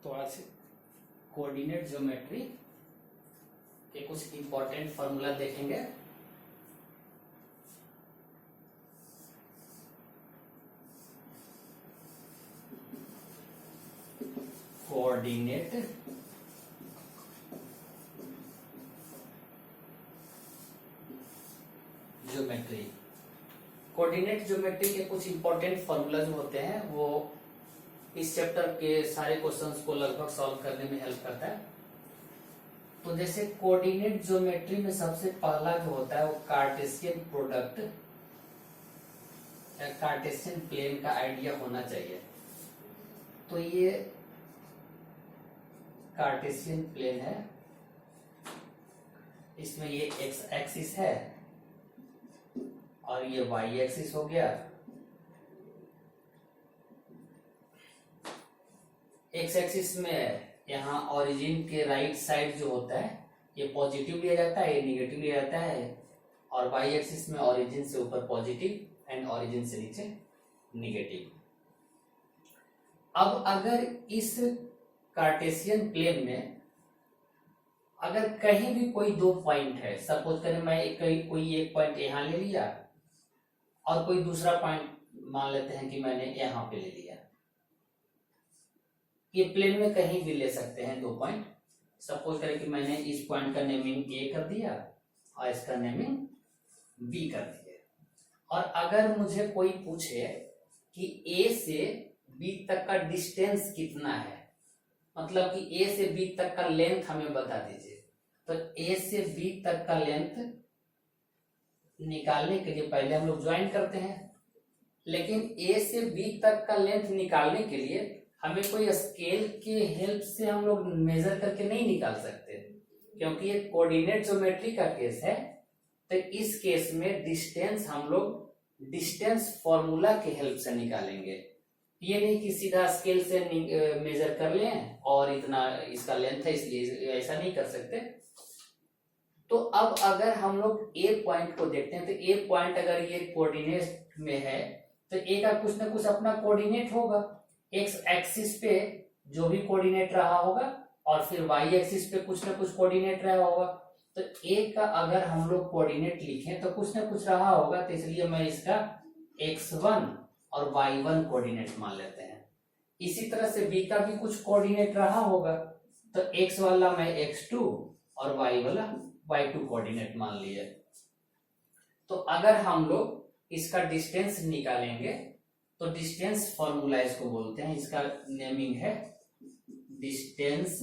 तो आज coordinate geometry के कुछ इंपॉर्टेंट फॉर्मूला देखेंगे। कोऑर्डिनेट ज्योमेट्री कोऑर्डिनेट ज्योमेट्री के कुछ इंपॉर्टेंट फॉर्मूला जो होते हैं वो इस चैप्टर के सारे क्वेश्चंस को लगभग सॉल्व करने में हेल्प करता है। तो जैसे कोऑर्डिनेट ज्योमेट्री में सबसे पहला जो होता है वो कार्टेशियन प्रोडक्ट या कार्टेशियन प्लेन का आइडिया होना चाहिए। तो ये कार्टेशियन प्लेन है, इसमें ये एक्स एक्सिस है और ये वाई एक्सिस हो गया। एक्स एक्सिस में यहाँ ओरिजिन के राइट साइड जो होता है ये पॉजिटिव लिया जाता है, ये निगेटिव लिया जाता है, और वाई एक्सिस में ओरिजिन से ऊपर पॉजिटिव एंड ओरिजिन से नीचे निगेटिव। अब अगर इस कार्टेशियन प्लेन में अगर कहीं भी कोई दो पॉइंट है, सपोज करें मैं कोई एक पॉइंट यहां ले लिया और कोई दूसरा पॉइंट मान लेते हैं कि मैंने यहां पे ले लिया, ये प्लेन में कहीं भी ले सकते हैं दो पॉइंट। सपोज करें कि मैंने इस पॉइंट का नेमिंग ए कर दिया और इसका नेमिंग बी कर दिया। और अगर मुझे कोई पूछे कि ए से बी तक का डिस्टेंस कितना है, मतलब कि ए से बी तक का लेंथ हमें बता दीजिए, तो ए से बी तक का लेंथ निकालने के लिए पहले हम लोग ज्वाइन करते हैं। लेकिन ए से बी तक का लेंथ निकालने के लिए हमें कोई स्केल के हेल्प से हम लोग मेजर करके नहीं निकाल सकते, क्योंकि ये कोऑर्डिनेट ज्योमेट्री का केस है। तो इस केस में डिस्टेंस हम लोग डिस्टेंस फॉर्मूला के हेल्प से निकालेंगे। ये नहीं कि सीधा स्केल से मेजर कर लें और इतना इसका लेंथ है इसलिए ऐसा नहीं कर सकते। तो अब अगर हम लोग ए पॉइंट को देखते हैं तो ए पॉइंट अगर ये कोऑर्डिनेट में है तो ए का कुछ ना कुछ अपना कोऑर्डिनेट होगा। एक्स एक्सिस पे जो भी कोऑर्डिनेट रहा होगा और फिर वाई एक्सिस पे कुछ ना कुछ कोऑर्डिनेट रहा होगा। तो ए का अगर हम लोग कोऑर्डिनेट लिखें तो कुछ ना कुछ रहा होगा, तो इसलिए मैं इसका x1 और y1 कोऑर्डिनेट मान लेते हैं। इसी तरह से बी का भी कुछ कोऑर्डिनेट रहा होगा, तो x वाला मैं x2 और y वाला y2 कोऑर्डिनेट मान लिए। तो अगर हम लोग इसका डिस्टेंस निकालेंगे तो डिस्टेंस फॉर्मूला इसको बोलते हैं, इसका नेमिंग है डिस्टेंस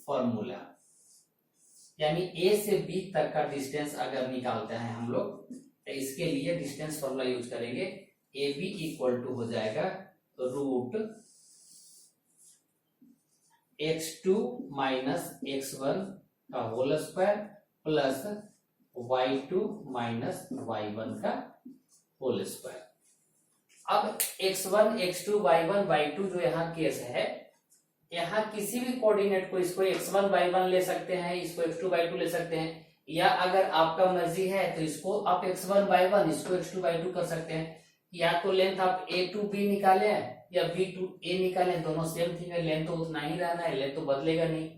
फॉर्मूला। यानी ए से बी तक का डिस्टेंस अगर निकालते हैं हम लोग तो इसके लिए डिस्टेंस फॉर्मूला यूज करेंगे। ए बी इक्वल टू हो जाएगा रूट x2 माइनस x1 का whole square plus y2 minus y1 का होल स्क्वायर। अब x1 x2 y1 y2 जो यहाँ केस है, यहाँ किसी भी कोऑर्डिनेट को इसको x1 y1 ले सकते हैं, इसको x2 y2 ले सकते हैं, या अगर आपका मर्जी है तो इसको आप x1 y1 इसको x2 y2 कर सकते हैं। या तो लेंथ आप a to b निकालें या b to a निकालें, दोनों सेम थिंग है, लेंथ तो उतना ही रहना है, लेंथ तो बदलेगा नहीं।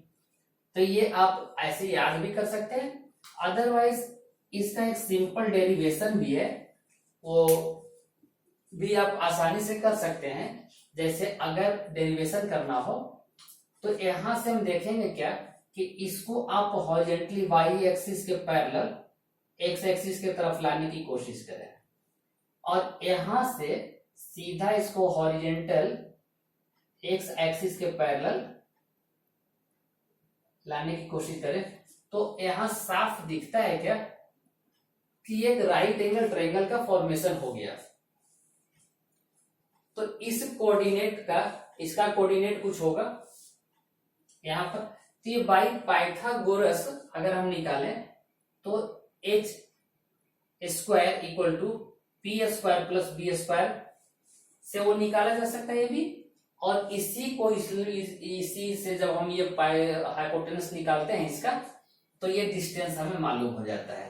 तो ये आप ऐसे याद भी कर सकते हैं। अदरवाइज इसका एक सिंपल डेरिवेशन भी है, वो भी आप आसानी से कर सकते हैं। जैसे अगर डेरिवेशन करना हो तो यहां से हम देखेंगे क्या कि इसको आप हॉरिजॉन्टली वाई एक्सिस के पैरेलल एक्स एक्सिस के तरफ लाने की कोशिश करें और यहां से सीधा इसको हॉरिजॉन्टल एक्स एक्सिस के पैरेलल लाने की कोशिश करें। तो यहां साफ दिखता है क्या कि एक राइट एंगल ट्रायंगल का फॉर्मेशन हो गया। तो इस कोऑर्डिनेट का इसका कोऑर्डिनेट कुछ होगा यहां पर। तो ये बाई पाइथागोरस अगर हम निकालें तो H square equal to P square plus B square से वो निकाला जा सकता है ये भी। और इसी को इसी से जब हम ये हाइपोटेनस निकालते हैं इसका, तो ये डिस्टेंस हमें मालूम हो जाता है।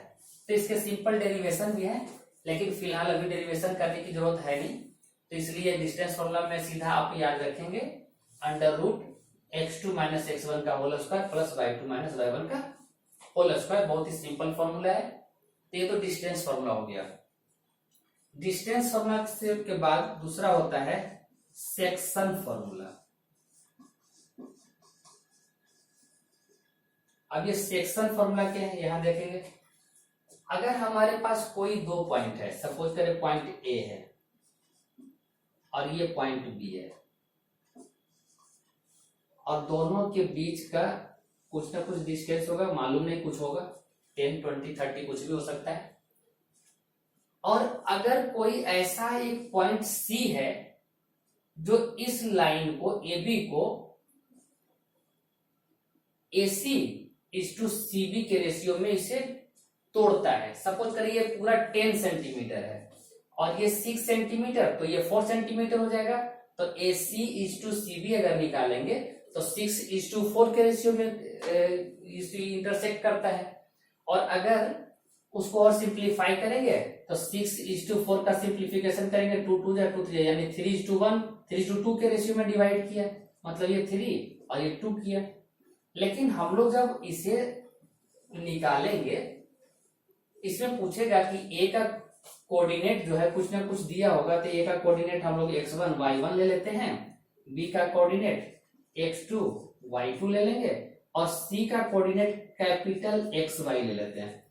तो इसके सिंपल डेरिवेशन भी है, लेकिन फिलहाल अभी डेरिवेशन करने की जरूरत है नहीं। तो इसलिए डिस्टेंस फॉर्मूला में सीधा आप याद रखेंगे under root x2 minus x1 का whole square plus y2 minus y1 का होल स्क्वायर। बहुत ही सिंपल फॉर्मूला है। तो ये तो डिस्टेंस फॉर्मूला हो गया। डिस्टेंस फॉर्मूला के बाद दूसरा होता है सेक्शन फॉर्मूला। अब ये सेक्शन फॉर्मूला क्या है यहां देखेंगे। अगर हमारे पास कोई दो पॉइंट है, सपोज करें पॉइंट ए है और ये पॉइंट बी है, और दोनों के बीच का कुछ ना कुछ डिस्टेंस होगा, मालूम नहीं कुछ होगा, 10, 20, 30 कुछ भी हो सकता है। और अगर कोई ऐसा एक पॉइंट सी है जो इस लाइन को AB को AC इस टू CB के रेशियो में इसे तोड़ता है। सपोज करिए ये पूरा 10 सेंटीमीटर है और ये 6 सेंटीमीटर, तो ये 4 सेंटीमीटर हो जाएगा। तो AC इस टू CB अगर निकालेंगे तो 6:4 के रेशियो में इंटरसेक्ट करता है। और अगर उसको और सिंप्लीफाई करेंगे तो 6:4 का सिंप्लीफिकेशन करेंगे, 2 2 जा 2 3 यानी 3:1 3:2 के रेशियो में डिवाइड किया, मतलब ये 3 और ये 2 किया। लेकिन हम लोग जब इसे निकालेंगे, इसमें पूछेगा कि ए का कोऑर्डिनेट जो है कुछ ना कुछ दिया होगा, तो ए का कोऑर्डिनेट हम लोग x1 y1 ले लेते हैं, बी का कोऑर्डिनेट x2 y2 ले लेंगे और सी का कोऑर्डिनेट कैपिटल XY ले लेते हैं।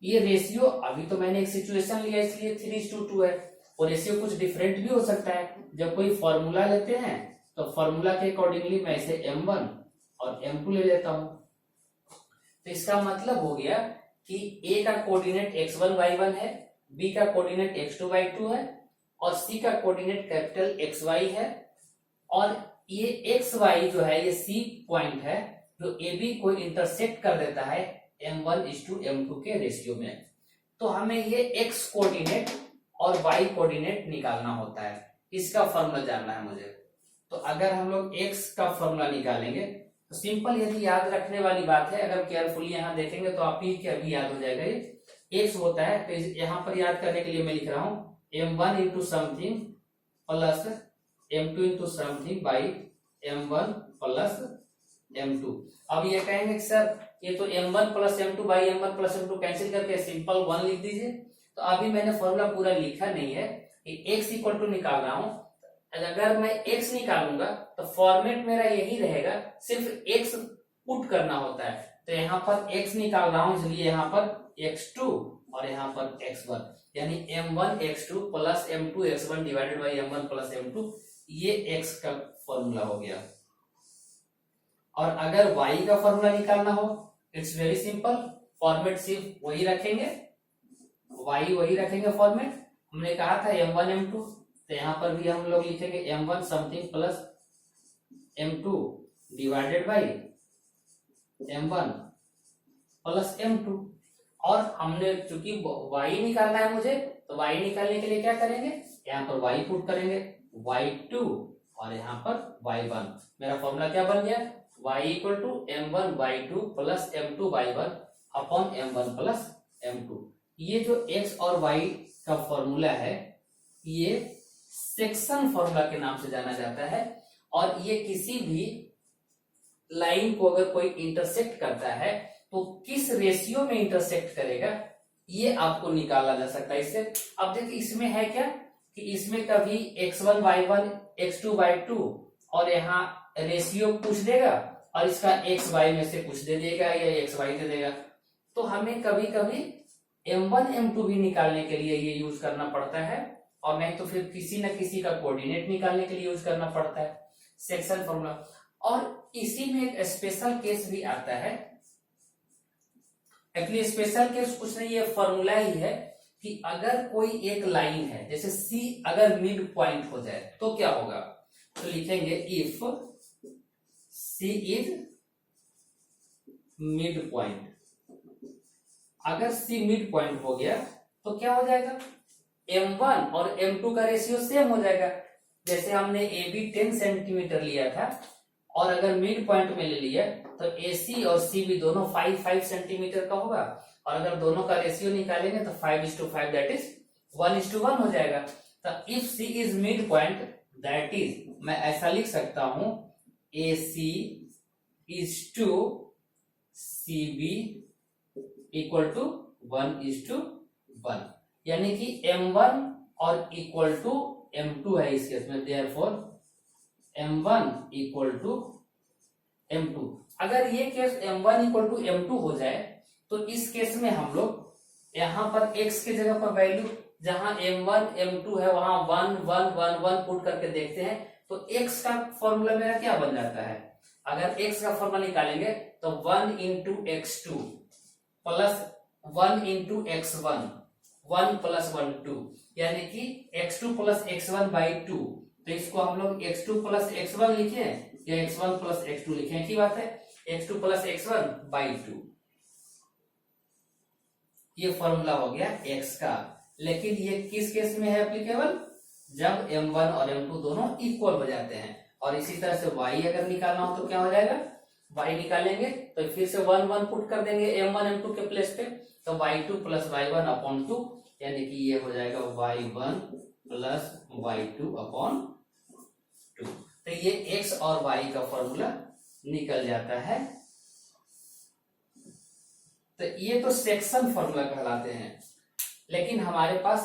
ये रेशियो अभी तो मैंने एक सिचुएशन लिया इसलिए 3:2 है, और रेशियो कुछ डिफरेंट भी हो सकता है। जब कोई फॉर्मूला लेते हैं तो फॉर्मूला के अकॉर्डिंगली मैं इसे m1 और m2 ले लेता हूं। तो इसका मतलब हो गया कि a का कोऑर्डिनेट x1 y1 है, b का कोऑर्डिनेट x2 y2 है और c का कोऑर्डिनेट कैपिटल XY है। और ये XY जो है ये C पॉइंट है जो AB को इंटरसेक्ट कर देता है m1:m2 के रेशियो में। तो हमें ये x कोऑर्डिनेट और y कोऑर्डिनेट निकालना होता है, इसका फॉर्मूला जानना है मुझे। तो अगर हम लोग x का फॉर्मूला निकालेंगे तो सिंपल, यदि याद रखने वाली बात है, अगर केयरफुली यहाँ देखेंगे तो आप ही के अभी याद हो जाएगा। ये x होता है, तो यहाँ पर याद करने के लिए मैं लिख रहा हूं m1 into something plus m2 into something by m1 plus m2। अब ये कहेंगे कि सर ये तो m1 plus m2 by m1 plus m2 cancel करके सिंपल 1 लिख दीजिए। तो अभी मैंने फॉर्मूला पूरा लिखा नहीं है कि x इक्वल टू निकाल रहा हूं। अगर मैं x निकालूंगा तो फॉर्मेट मेरा यही रहेगा, सिर्फ x पुट करना होता है। तो यहाँ पर x निकाल रहा हूं, इसलिए यहाँ पर x2 और यहाँ पर x1, यानी m1 x2 plus m2 x1 divided by m1 plus m2, ये x का फॉर्मूला हो गया। और अगर y का फॉर्मूला निकालना हो, इट्स वेरी सिंपल, फॉर्मेट सिर्फ वही रखेंगे, y वही रखेंगे फॉर्मेट। हमने कहा था m1 m2, तो यहाँ पर भी हम लोग लिखेंगे m1 something plus m2 divided by m1 plus m2। और हमने चूंकि y निकालना है मुझे, तो y निकालने के लिए क्या करेंगे, यहाँ पर y पुट करेंगे, y2 और यहाँ पर y1। मेरा फॉर्मूला क्या बन गया, y equal to m1 y2 plus m2 y1 upon m1 plus m2। ये जो x और y का फॉर्मूला है ये सेक्शन फॉर्मूला के नाम से जाना जाता है। और ये किसी भी लाइन को अगर कोई इंटरसेक्ट करता है तो किस रेशियो में इंटरसेक्ट करेगा ये आपको निकाला जा सकता है इससे। अब देखिए इसमें है क्या कि इसमें कभी x1 y1 x2 y2 और यहाँ रेशियो पूछ देगा और इसका xy में से कुछ दे देगा या xy दे देगा। तो हमें कभी कभी m1 m2 भी निकालने के लिए ये यूज करना पड़ता है, और नहीं तो फिर किसी न किसी का कोऑर्डिनेट निकालने के लिए यूज करना पड़ता है सेक्शन फॉर्मूला। और इसी में एक स्पेशल केस भी आता है। एक्चुअली स्पेशल केस कुछ नहीं, ये फॉर्मूला ही है कि अगर कोई एक लाइन है, जैसे C अगर मिड पॉइंट हो जाए तो क्या होगा, तो लिखेंगे if C is mid point. अगर C मिड पॉइंट हो गया तो क्या हो जाएगा, m1 और m2 का रेशियो सेम हो जाएगा। जैसे हमने AB 10 सेंटीमीटर लिया था और अगर मिड पॉइंट में ले लिया तो AC और CB दोनों 5 सेंटीमीटर का होगा, और अगर दोनों का रेशियो निकालेंगे तो 5:5 दैट इज 1:1 हो जाएगा। तो if C is mid point that is, मैं ऐसा लिख सकता हूं A C is to C B equal to 1:1, यानी कि M1 और इक्वल टू M2 है इस केस में, therefore M1 equal to M2। अगर ये case M1 equal to M2 हो जाए तो इस केस में हम लोग यहां पर x की जगह पर वैल्यू, जहां M1 M2 है वहां 1 1 1 1 पुट करके देखते हैं तो x का फॉर्मूला मेरा क्या बन जाता है। अगर x का फॉर्मूला निकालेंगे तो 1 into x2 plus 1 into x1, 1 plus 1 2, यानी कि x2 प्लस x1 बाई 2। तो इसको हम लोग x2 प्लस x1 लिखे या x1 प्लस x2 लिखे, की बात है, x2 प्लस x1 बाई 2। ये फॉर्मूला हो गया x का। लेकिन ये किस केस में है एप्लीकेबल, जब M1 और M2 दोनों इक्वल हो जाते हैं। और इसी तरह से y अगर निकालना हो तो क्या हो जाएगा, y निकालेंगे तो फिर से 1 1 पुट कर देंगे M1 M2 के प्लेस पे, तो y2 प्लस y1 अपॉन 2, यानी कि ये हो जाएगा y1 प्लस y2 अपॉन 2। तो ये x और y का फॉर्मूला निकल जाता है। तो ये तो सेक्शन फॉर्मूला कहलाते हैं। लेकिन हमारे पास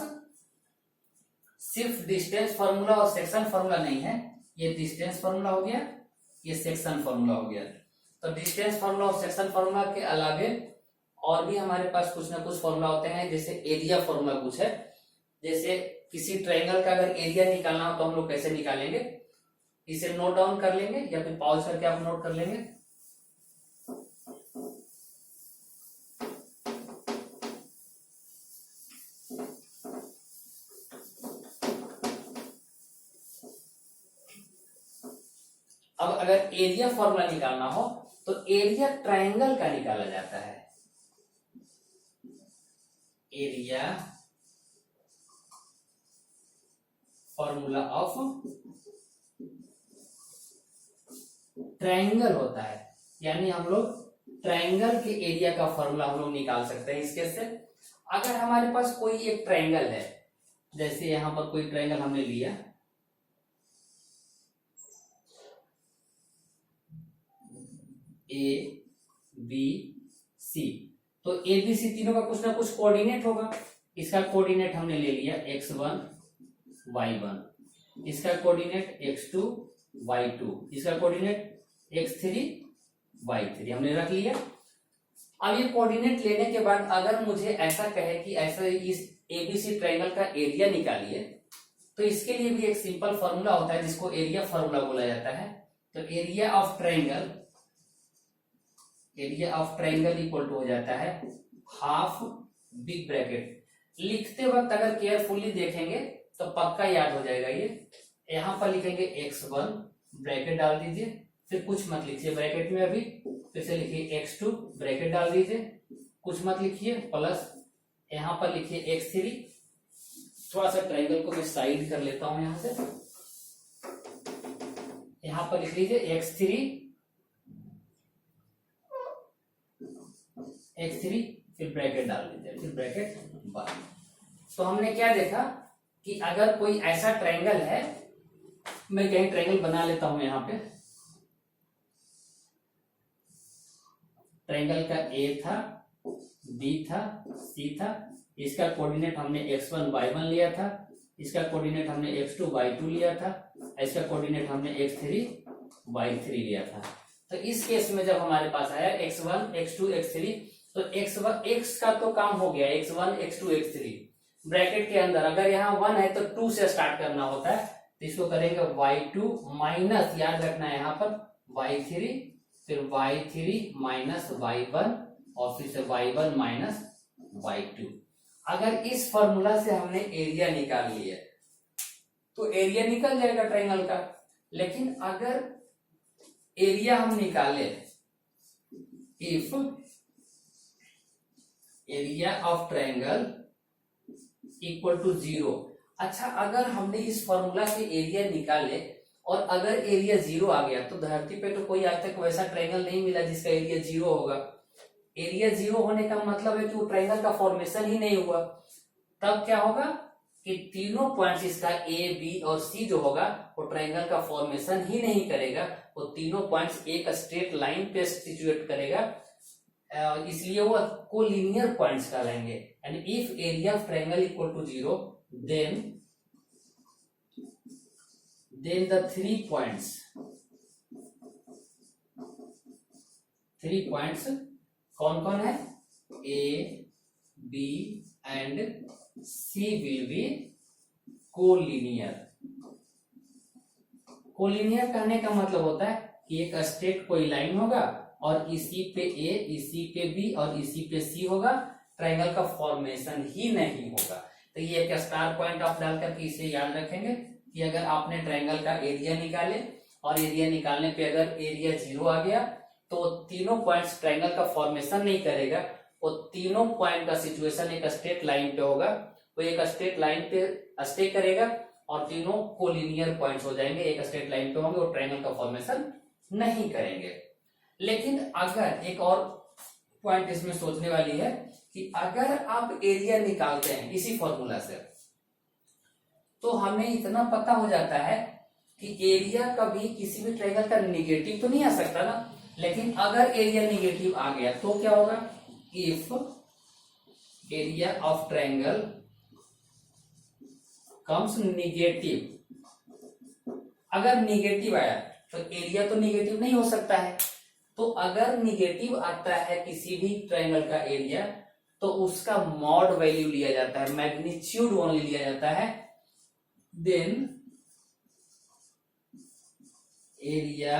सिर्फ डिस्टेंस फॉर्मूला और सेक्शन फॉर्मूला नहीं है। ये डिस्टेंस फॉर्मूला हो गया, ये सेक्शन फॉर्मूला हो गया। तो डिस्टेंस फॉर्मूला और सेक्शन फॉर्मूला के अलावे और भी हमारे पास कुछ ना कुछ फॉर्मूला होते हैं। जैसे एरिया फॉर्मूला कुछ है, जैसे किसी ट्रायंगल का अगर एरिया निकालना हो तो हम लोग कैसे निकालेंगे, इसे नोट डाउन कर लेंगे या फिर पॉज करके आप नोट कर लेंगे। अब अगर एरिया फॉर्मूला निकालना हो तो एरिया ट्रायंगल का निकाला जाता है। एरिया फॉर्मूला ऑफ ट्रायंगल होता है, यानी हम लोग ट्रायंगल के एरिया का फॉर्मूला हम लोग निकाल सकते हैं इसके से। अगर हमारे पास कोई एक ट्रायंगल है, जैसे यहां पर कोई ट्रायंगल हमने लिया, ए बी सी, तो ए बी सी तीनों का कुछ ना कुछ कोऑर्डिनेट होगा। इसका कोऑर्डिनेट हमने ले लिया x1 y1, इसका कोऑर्डिनेट x2 y2, इसका कोऑर्डिनेट x3 y3 हमने रख लिया। अब ये कोऑर्डिनेट लेने के बाद अगर मुझे ऐसा कहे कि ऐसा इस एबीसी ट्रायंगल का एरिया निकालिए, तो इसके लिए भी एक सिंपल फॉर्मूला होता है जिसको एरिया फॉर्मूला बोला जाता है। तो area of triangle equal to हो जाता है हाफ बिग ब्रैकेट। लिखते वक्त अगर केयरफुली देखेंगे तो पक्का याद हो जाएगा। ये यहां पर लिखेंगे x1 ब्रैकेट डाल दीजिए, फिर कुछ मत लिखिए ब्रैकेट में, अभी फिर से लिखिए x2 ब्रैकेट डाल दीजिए, कुछ मत लिखिए, प्लस यहां पर लिखिए x3। थोड़ा सा ट्रायंगल को मैं साइड कर लेता हूं यहां से, यहां पर लिख लीजिए x3 फिर ब्रैकेट डाल दीजिए, फिर ब्रैकेट बंद। तो हमने क्या देखा कि अगर कोई ऐसा ट्रायंगल है, मैं कहीं ट्रायंगल बना लेता हूं, यहां पे ट्रायंगल का ए था, बी था, सी था, इसका कोऑर्डिनेट हमने x1 y1 लिया था, इसका कोऑर्डिनेट हमने x2 y2 लिया था, इसका कोऑर्डिनेट हमने x3 y3 लिया था। तो इस केस में जब हमारे पास आया x1 x2 x3, तो x का तो काम हो गया, x1 x2 x3 ब्रैकेट के अंदर। अगर यहाँ 1 है तो 2 से स्टार्ट करना होता है, तो इसको करेंगे y2 माइनस, याद रखना है यहाँ पर y3, फिर y3 माइनस y1 और फिर से y1 माइनस y2। अगर इस फॉर्मूला से हमने एरिया निकाल लिया तो एरिया निकल जाएगा ट्रायंगल का। लेकिन अगर एरिया हम निकाले, if area of triangle equal to 0, अच्छा अगर हमने इस फॉर्मूला से एरिया निकाले और अगर एरिया 0 आ गया, तो धरती पे तो कोई आज तक वैसा ट्रायंगल नहीं मिला जिसका एरिया 0 होगा। एरिया 0 होने का मतलब है कि वो ट्रायंगल का फॉर्मेशन ही नहीं हुआ। तब क्या होगा कि तीनों पॉइंट्स इसका ए बी और सी जो होगा वो ट्रायंगल का फॉर्मेशन ही नहीं करेगा, वो तीनों पॉइंट्स एक स्ट्रेट लाइन पे सिचुएट करेगा, इसलिए वो कोलिनियर पॉइंट्स कहलाएंगे। And if area of triangle equal to 0 then the three points कौन कौन है, A B and C will be collinear. Collinear कहने का मतलब होता है कि एक स्ट्रेट कोई लाइन होगा और इसी पे ए, इसी पे बी और इसी पे सी होगा, ट्रायंगल का फॉर्मेशन ही नहीं होगा। तो ये एक स्टार पॉइंट आप डाल करके इसे याद रखेंगे कि अगर आपने ट्रायंगल का एरिया निकाले और एरिया निकालने पे अगर एरिया 0 आ गया तो तीनों पॉइंट्स ट्रायंगल का फॉर्मेशन नहीं करेगा, वो तीनों पॉइंट का सिचुएशन एक स्ट्रेट लाइन पे होगा, वो एक स्ट्रेट लाइन पे स्टे करेगा और तीनों कोलिनियर पॉइंट्स हो जाएंगे, एक स्ट्रेट लाइन पे होंगे, वो ट्रायंगल का फॉर्मेशन नहीं करेंगे। लेकिन अगर एक और पॉइंट इसमें सोचने वाली है कि अगर आप एरिया निकालते हैं इसी फॉर्मूला से तो हमें इतना पता हो जाता है कि एरिया कभी किसी भी ट्रायंगल का निगेटिव तो नहीं आ सकता ना, लेकिन अगर एरिया निगेटिव आ गया तो क्या होगा, if area of triangle comes negative, अगर निगेटिव आया तो एरिया तो निगेटिव नहीं हो सकता है, तो अगर निगेटिव आता है किसी भी ट्रायंगल का एरिया तो उसका मॉड वैल्यू लिया जाता है, मैग्नीट्यूड ओनली लिया जाता है, then area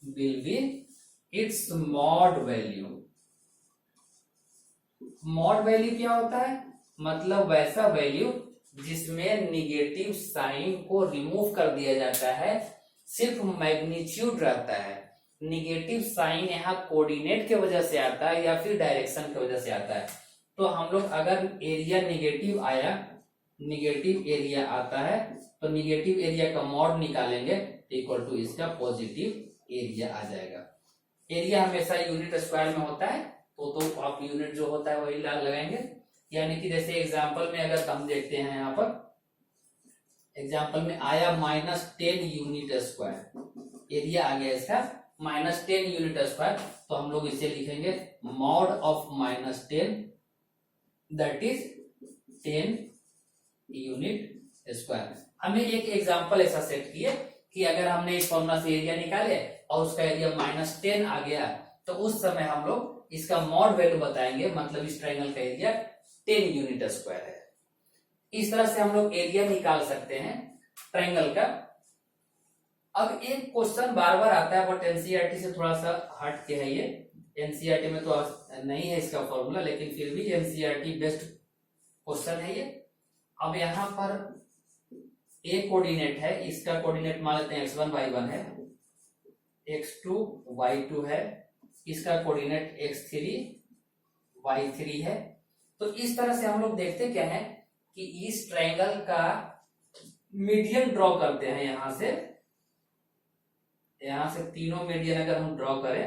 will be its mod value. Mod value क्या होता है, मतलब वैसा वैल्यू जिसमें निगेटिव साइन को रिमूव कर दिया जाता है, सिर्फ मैग्नीट्यूड रहता है। निगेटिव साइन यहाँ कोऑर्डिनेट के वजह से आता है या फिर डायरेक्शन की वजह से आता है। तो हम लोग अगर एरिया निगेटिव आया, निगेटिव एरिया आता है तो निगेटिव एरिया का मॉड निकालेंगे इक्वल टू इसका पॉजिटिव एरिया आ जाएगा। एरिया हमेशा यूनिट स्क्वायर में होता है तो आप यूनिट जो होता है वही लगाएंगे, यानी कि जैसे एग्जांपल में अगर हम देखते हैं यहाँ पर एग्जांपल में आया -10 यूनिट स्क्वायर, एरिया आ गया इसका -10 यूनिट स्क्वायर, तो हम लोग इसे लिखेंगे mod of -10 that is 10 unit square. हमें एक एग्जांपल ऐसा सेट किए कि अगर हमने इस फॉर्मूला से एरिया निकाले और उसका एरिया -10 आ गया तो उस समय हम लोग इसका मॉड वैल्यू बताएंगे, मतलब इस ट्रायंगल का एरिया 10 यूनिट स्क्वायर है। इस तरह से हम लोग एरिया निकाल सकते हैं ट्रायंगल का। अब एक क्वेश्चन बार बार आता है बट एनसीईआरटी से थोड़ा सा हट के है, ये एनसीईआरटी में तो नहीं है इसका फॉर्मूला, लेकिन फिर भी एनसीईआरटी बेस्ड क्वेश्चन है ये। अब यहाँ पर ए कोऑर्डिनेट है, इसका कोऑर्डिनेट मान लेते हैं x1 y1 है, x2 y2 है, इसका कोऑर्डिनेट x3 y3 है। तो इस तरह से हम लोग देखते क्या है कि इस ट्रायंगल का मीडियन ड्रॉ करते हैं। यहां से तीनों मीडियन अगर हम ड्रॉ करें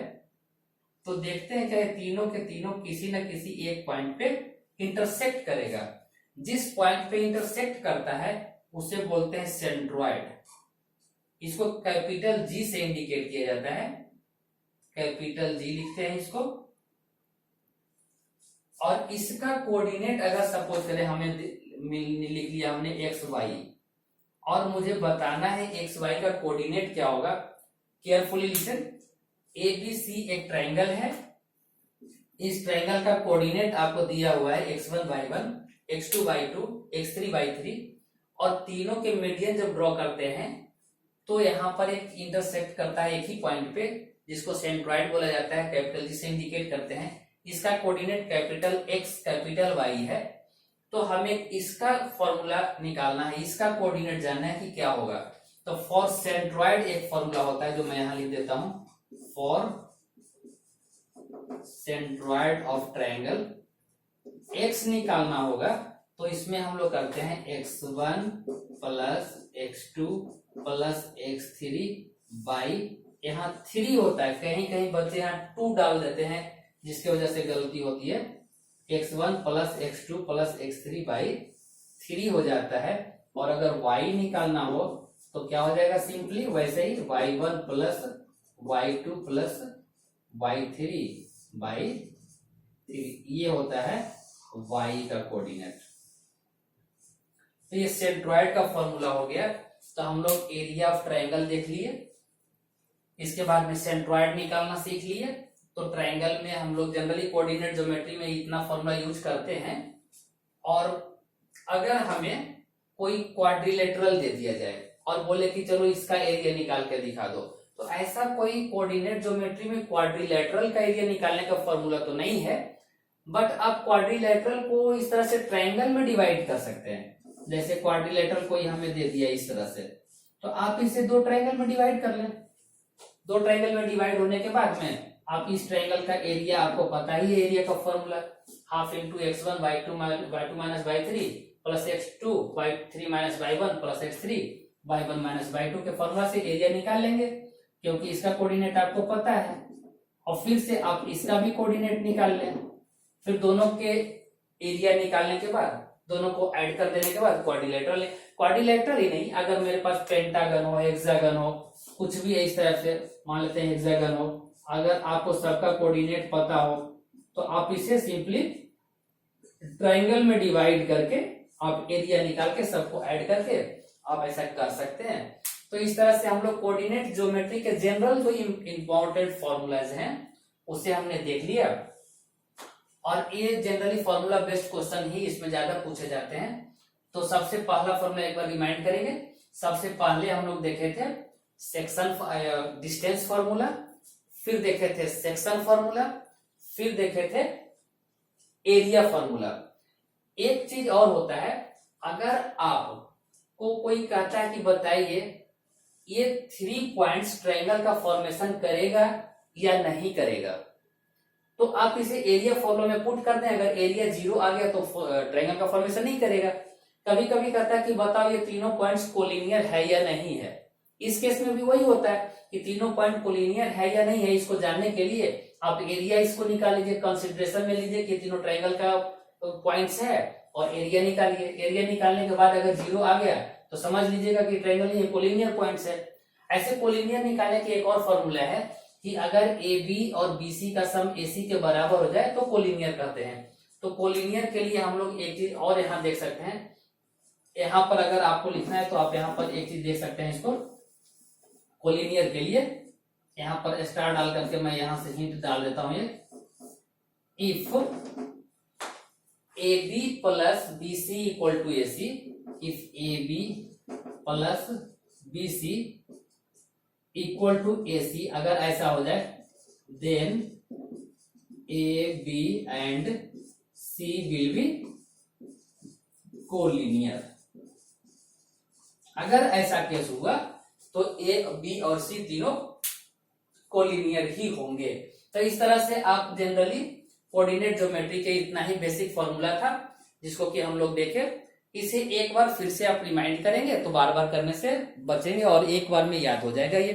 तो देखते हैं क्या तीनों के तीनों किसी न किसी एक पॉइंट पे इंटरसेक्ट करेगा। जिस पॉइंट पे इंटरसेक्ट करता है उसे बोलते हैं सेंट्रॉइड। इसको कैपिटल जी से इंडिकेट किया जाता है, कैपिटल जी लिखते हैं इसको। और इसका कोऑर्डिनेट अगर सपोज करें हमें लिख लिया हमने एक्स वाई, और मुझे बताना है एक्स वाई का कोऑर्डिनेट क्या होगा। Carefully listen, A B C एक ट्रायंगल है, इस ट्रायंगल का कोऑर्डिनेट आपको दिया हुआ है x1 y1, x2 y2, x3 y3, और तीनों के मीडियन जब ड्रॉ करते हैं तो यहाँ पर एक इंटरसेक्ट करता है एक ही पॉइंट पे, जिसको सेंट्रॉइड बोला जाता है, कैपिटल जी से इंडिकेट करते हैं। इसका coordinate capital X capital Y है, तो हमें इसका फॉर्मूला निकालना है, इसका कोऑर्डिनेट जानना है कि क्या होगा। तो फॉर सेंट्रॉइड एक फॉर्मूला होता है जो मैं यहां लिख देता हूं, for centroid of triangle x निकालना होगा तो इसमें हम लोग करते हैं x1 plus x2 plus x3 by, यहाँ 3 होता है, कहीं कहीं बच्चे यहाँ 2 डाल देते हैं जिसकी वजह से गलती होती है। x1 plus x2 plus x3 by 3 हो जाता है, और अगर y निकालना हो तो क्या हो जाएगा, सिंपली वैसे ही y1 plus y2 plus y3 by 3, ये होता है y का कोऑर्डिनेट। तो ये सेंट्रॉइड का फॉर्मूला हो गया। तो हम लोग एरिया ऑफ ट्रायंगल देख लिए, इसके बाद में सेंट्रॉइड निकालना सीख लिए। तो ट्रायंगल में हम लोग जनरली कोऑर्डिनेट ज्योमेट्री में इतना फॉर्मूला यूज करते हैं। और अगर हमें कोई क्वाड्रिलेटरल दे दिया जाए और बोले कि चलो इसका एरिया निकाल के दिखा दो, तो ऐसा कोई कोऑर्डिनेट ज्योमेट्री में क्वाड्रिलेटरल का एरिया निकालने का फॉर्मूला तो नहीं है, बट आप क्वाड्रिलेटरल को इस तरह से ट्रायंगल में डिवाइड कर सकते हैं। जैसे क्वाड्रिलेटरल कोई हमें दे दिया इस तरह से, तो आप इसे 2 ट्रायंगल में डिवाइड कर लें। 2 ट्रायंगल में डिवाइड होने के बाद में आप इस ट्रायंगल का एरिया, आपको पता ही है एरिया का formula, half into x1 y2 minus y3 plus x2 y3 minus y1 plus x3 y1 minus y2 के फॉर्मूला से एरिया निकाल लेंगे, क्योंकि इसका कोऑर्डिनेट आपको पता है। और फिर से आप इसका भी कोऑर्डिनेट निकाल लें। फिर दोनों के एरिया निकालने के बाद, दोनों को ऐड कर देने के बाद क्वाड्रिलेटरल ही नहीं, अगर मेरे पास पेंटागन हो, हेक्सागन हो, कुछ भी इस तरह से मान लेते हैं हेक्सागन हो, अगर आपको सबका कोऑर्डिनेट पता हो तो आप इसे सिंपली ट्रायंगल में डिवाइड करके आप एरिया निकाल के सबको ऐड करके आप ऐसा कर सकते हैं। तो इस तरह से हम लोग कोऑर्डिनेट ज्योमेट्री के जनरल जो इंपॉर्टेंट फॉर्मूलाज हैं उसे हमने देख लिया। और ये जनरली फॉर्मूला बेस्ड क्वेश्चन ही इसमें ज्यादा पूछे जाते हैं। तो सबसे पहला फॉर्मूला एक बार रिमाइंड करेंगे। सबसे पहले हम लोग देखे थे सेक्शन डिस्टेंस फॉर्मूला, फिर देखे थे सेक्शन फॉर्मूला, फिर देखे थे एरिया फॉर्मूला। एक चीज और होता है, अगर आपको कोई कहता है कि बताइए ये 3 पॉइंट्स ट्रायंगल का फॉर्मेशन करेगा या नहीं करेगा, तो आप इसे एरिया फॉर्मूला में पुट कर दें। अगर एरिया 0 आ गया तो ट्रायंगल का फॉर्मेशन नहीं करेगा। कभी कभी कहता है कि बताओ ये तीनों पॉइंट्स कोलिनियर है या नहीं है। इस केस में भी वही होता है कि तीनों पॉइंट कोलिनियर है या नहीं है। इसको जानने के लिए आप एरिया इसको निकाल लीजिए, कंसिडरेशन में लीजिए कि तीनों ट्रायंगल का पॉइंट्स है, और एरिया निकालिए। एरिया निकालने के बाद अगर 0 आ गया तो समझ लीजिएगा कि ट्रायंगल ये कोलिनियर पॉइंट्स है। ऐसे कोलिनियर निकालने की एक और फॉर्मूला है कि अगर AB और BC का सम AC के बराबर हो जाए तो कोलिनियर कहते हैं। तो कोलिनियर के लिए हम लोग एक चीज और यहाँ देख सकते हैं। यहाँ पर अगर आपको लिखना है तो आप यहाँ पर एक चीज देख सकते हैं, इसको कोलिनियर के लिए यहाँ पर स्टार डाल करके मैं यहाँ से हिंट डाल देता हूं। ये if AB plus BC equal to AC, if AB plus BC equal to AC, अगर ऐसा हो जाए then AB and C will be collinear. अगर ऐसा केस हुआ तो A, B और C तीनों कोलिनियर ही होंगे। तो इस तरह से आप जनरली कोऑर्डिनेट ज्योमेट्री के इतना ही बेसिक फॉर्मूला था जिसको कि हम लोग देखे। इसे एक बार फिर से आप रिमाइंड करेंगे तो बार बार करने से बचेंगे और एक बार में याद हो जाएगा ये।